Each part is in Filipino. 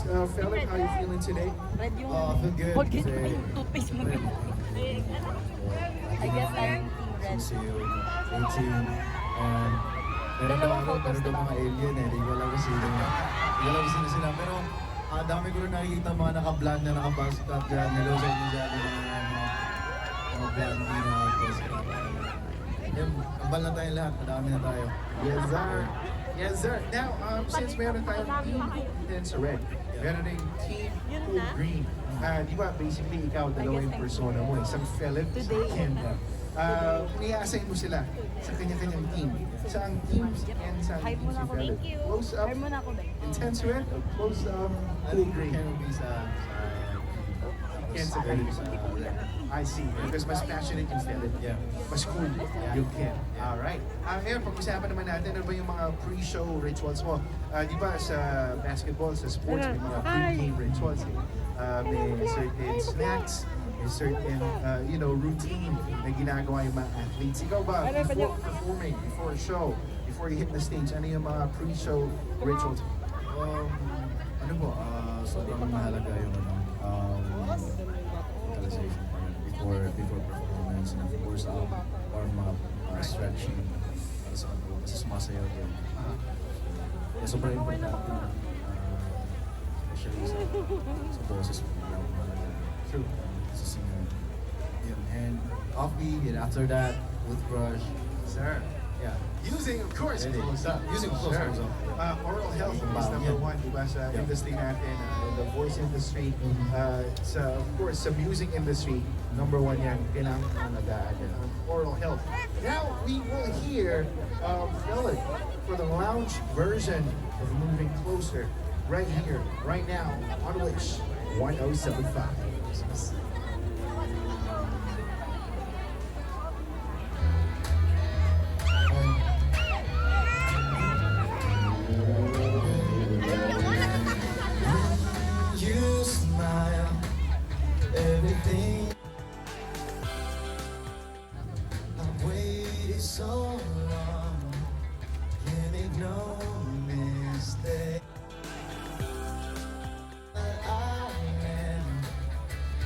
Felip, how you feeling today? I feel good. Forget Kasi, yung toothpaste mo. I guess I'm team red. Sisil, 18, and meron daw mga alien eh. Di ko alam kung sino. Di ko alam kung sino sila. Pero dami ko rin nakikita mga naka-blonde na naka-buzzcut dyan. Hello sa inyo dyan. Mga blonde na naka-buzzcut. Yan, ambal na tayo lahat. Madami na tayo. Yes, sir. Yes, sir. Now, since meron tayong team din sa red, meron rin team green. Di ba, basically, ikaw, dalawa yung persona mo. Isang Felip, isang Ken. Iniaassign mo sila sa kanya-kanyang team. Saan teams and saan Hype mo teams na si ako. Felip? Thank you. Close up, Hype mo na ako, Day. intense red, or close up, I cool think green? Ken will be sa Ken sa Felip green. I see. Because mas passionate yung Felip. Yeah. Mas cool yung Ken. Alright. Ngayon, pag-usapan naman natin, ano ba yung mga pre-show rituals mo? Di ba sa basketball, sa sports, may mga pre-game rituals. May certain snacks, may certain, routine na ginagawa yung mga athletes. Ikaw ba, before performing, before a show, before you hit the stage, ano yung mga pre-show rituals? Ano po, sobrang mahalaga yung realization before performance, and of course warm up, stretching para sa katawan kasi sumasayaw din. Kaya sobrang importante especially sa boses mo, mahalaga. True. Sa singer. Yun. And offbeat, and after that, with brush. Sir. Yeah. Using, of course, Ready. Closeup. Using Closeup. Oral health is number one, di ba, sa industry natin, the voice industry. Of course, sa music industry, number one yan, kailangan nag-aaral. Oral health. Now, we will hear Felip for the lounge version of Moving Closer right here, right now, on Wish 1075. You smile, everything. I've waited so long, can't make no mistake. I am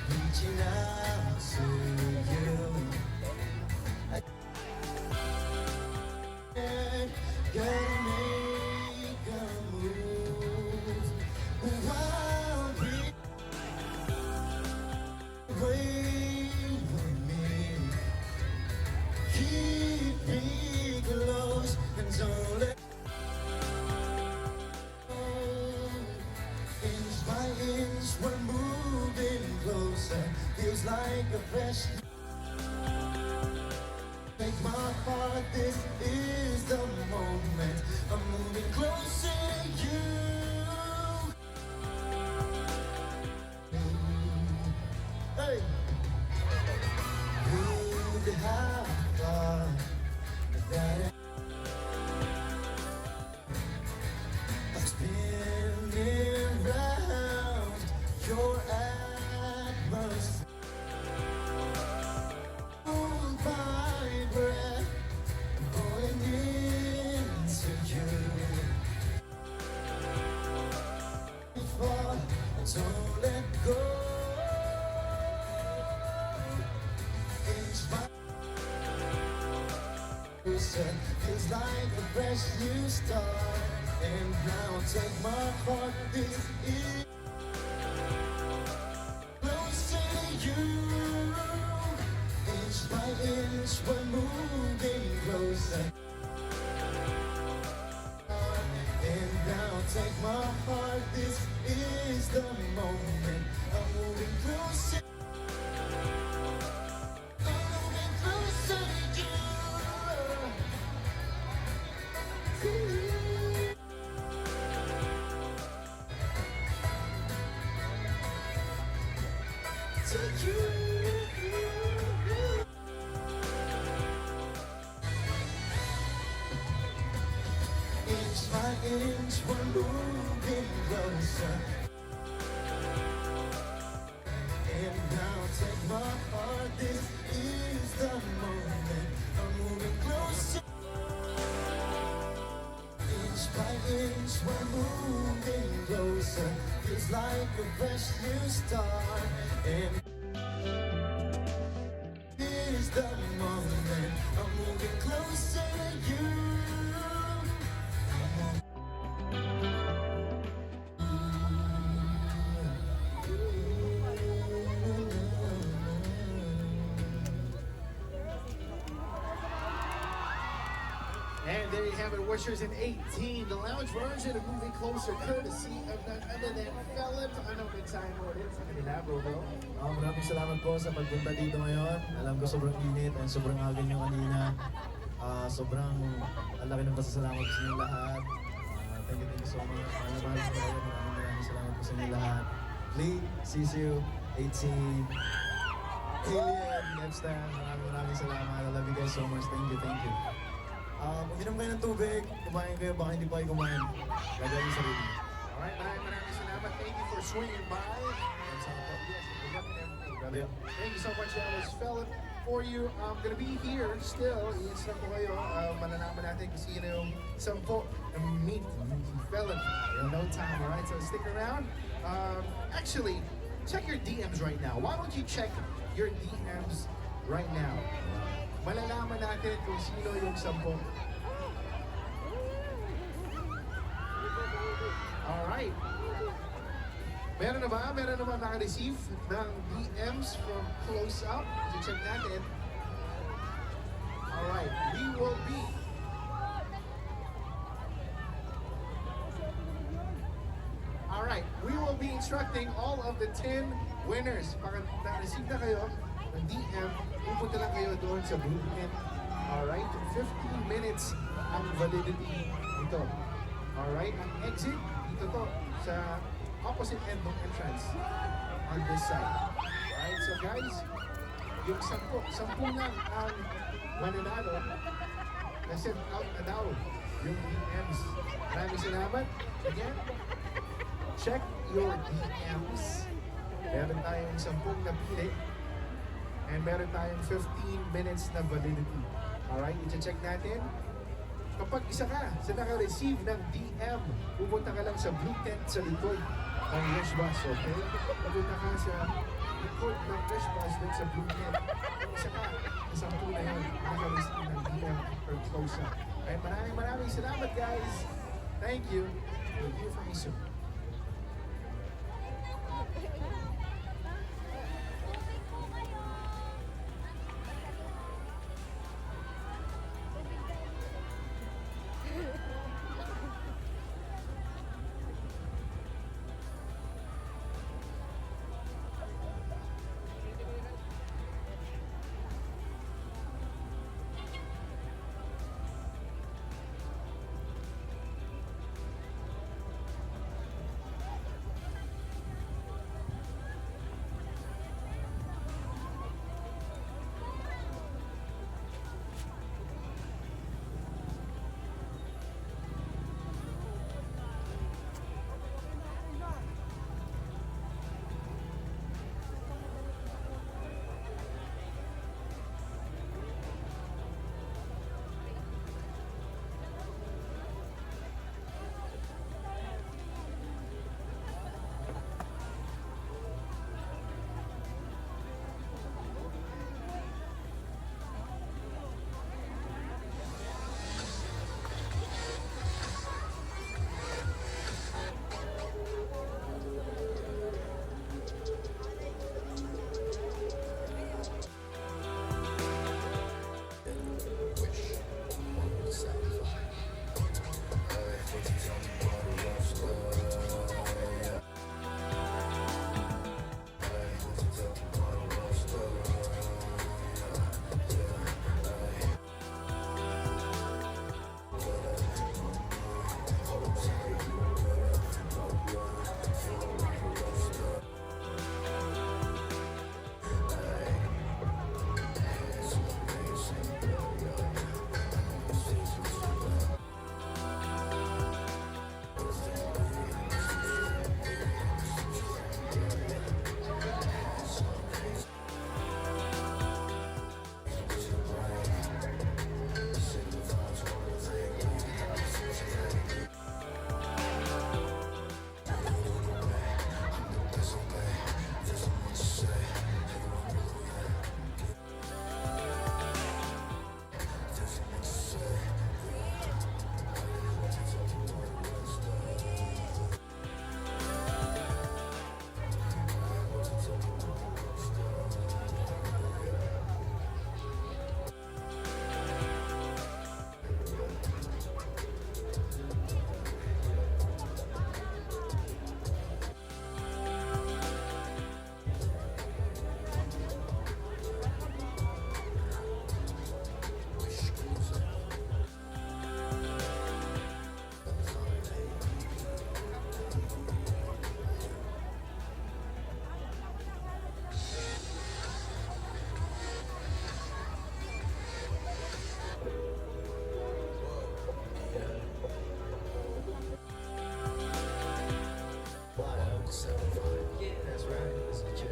reaching out to you. Gotta make a move. While we wait for me, keep me close and don't let go. Inch by inch, we're moving closer. Feels like a fresh. Make my heart, this is the moment. I'm moving closer to you. Hey! Who'd have thought that I'm spinning round your atmosphere? Hold my breath, I'm going into you. Before, don't let go. Inch by closer, feels like a fresh new start. And now take my heart, this is closer to you. Inch by inch, we're moving closer. And now take my heart, this is the moment. I'm moving closer. I'm moving closer to you. To you. Inch by inch, we're moving closer. And now take my heart, this is the moment. I'm moving closer. Inch by inch, we're moving closer. feels like a fresh new start. And is the moment I'm moving closer to you. And there you have it, Wishers in 18, the lounge version of Moving Closer, courtesy of none other than Felip. Ano mensahe mo ulit sa kanila, bro? Maraming salamat po sa pagpunta dito ngayon. Alam ko sobrang init and sobrang aga nyo kanina. Sobrang ang laki ng pasasalamat ko sa inyo lahat. Thank you so much. Maraming salamat po sa inyo lahat. Lee, Sisiu, 18, Alien, Nepstan, maraming salamat. I love you guys so much. Thank you. Uminom kayo ng tubig, kumain kayo, baka hindi pa kayo kumain. Gagawin yung sarili. Alright, maraming salamat. Thank you for swinging by. Yes, Good luck and everything, brother. Thank you so much. That was Felip for you. I'm gonna be here still. I-install ko kayo. Malalaman natin kung sino yung 10 na meet Felip in no time. Alright, so stick around. Actually, check your DMs right now. Why don't you check your DMs right now? Malalaman natin kung sino yung 10. Alright. Meron na ba? Meron na ba naka-receive ng DMs from Closeup? Check natin. Alright. We will be instructing all of the 10 winners. Pag na-receive na kayo ng DM, pupunta lang kayo doon sa blueprint. Alright? 15 minutes ang validity nito. Alright? Ang exit, dito to, sa opposite end ng entrance on this side. Alright? So guys, yung 10 lang ang mananalo na send out na daw yung DMs. Maraming salamat. Again, check your DMs. Meron tayong 10 na pili. And meron tayong 15 minutes na validity. Alright, i-check natin. Kapag isa ka sa naka-receive ng DM, pupunta ka lang sa blue tent sa likod ng Rush Bus, okay? Pupunta ka sa likod ng Rush Bus dun sa blue tent. Kung isa ka, sa 10 na yun, naka-receive ng DM or Closeup. Okay, maraming salamat guys. Thank you. We'll hear from you soon. That's right. That's the chick.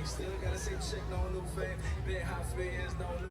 Still gotta say check no new fame. Been hot for years, no new